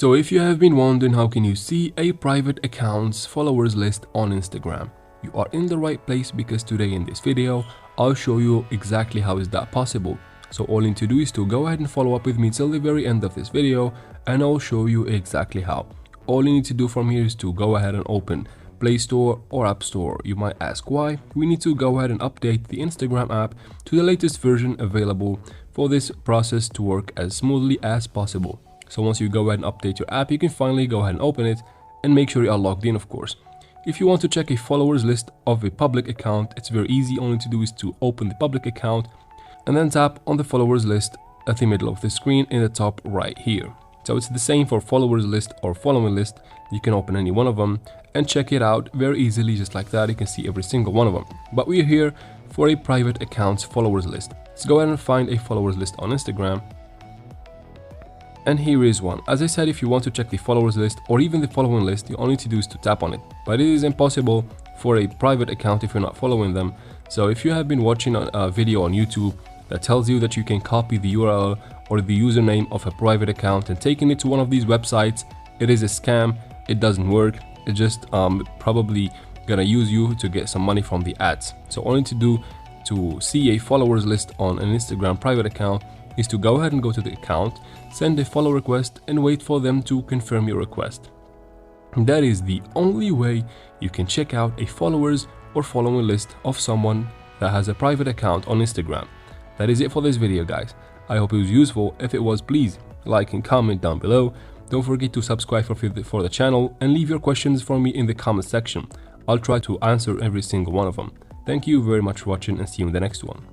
So if you have been wondering how can you see a private account's followers list on Instagram, you are in the right place, because today in this video I'll show you exactly how is that possible. So all you need to do is to go ahead and follow up with me till the very end of this video, and I'll show you exactly how. All you need to do from here is to go ahead and open Play Store or App Store. You might ask why. We need to go ahead and update the Instagram app to the latest version available for this process to work as smoothly as possible. So once you go ahead and update your app, you can finally go ahead and open it and make sure you are logged in, of course. If you want to check a followers list of a public account, it's very easy. All you need to do is to open the public account and then tap on the followers list at the middle of the screen in the top right here. So it's the same for followers list or following list. You can open any one of them and check it out very easily, just like that. You can see every single one of them. But we're here for a private account's followers list. Let's go ahead and find a followers list on Instagram. And here is one. As I said, if you want to check the followers list or even the following list, you only need to do is to tap on it. But it is impossible for a private account if you're not following them. So if you have been watching a video on YouTube that tells you that you can copy the URL or the username of a private account and taking it to one of these websites, it is a scam. It doesn't work. It's just probably gonna use you to get some money from the ads. So all you need to do to see a followers list on an Instagram private account is to go ahead and go to the account, send a follow request, and wait for them to confirm your request. That is the only way you can check out a followers or following list of someone that has a private account on Instagram. That is it for this video, guys. I hope it was useful. If it was, please like and comment down below. Don't forget to subscribe for the channel and leave your questions for me in the comment section. I'll try to answer every single one of them. Thank you very much for watching, and see you in the next one.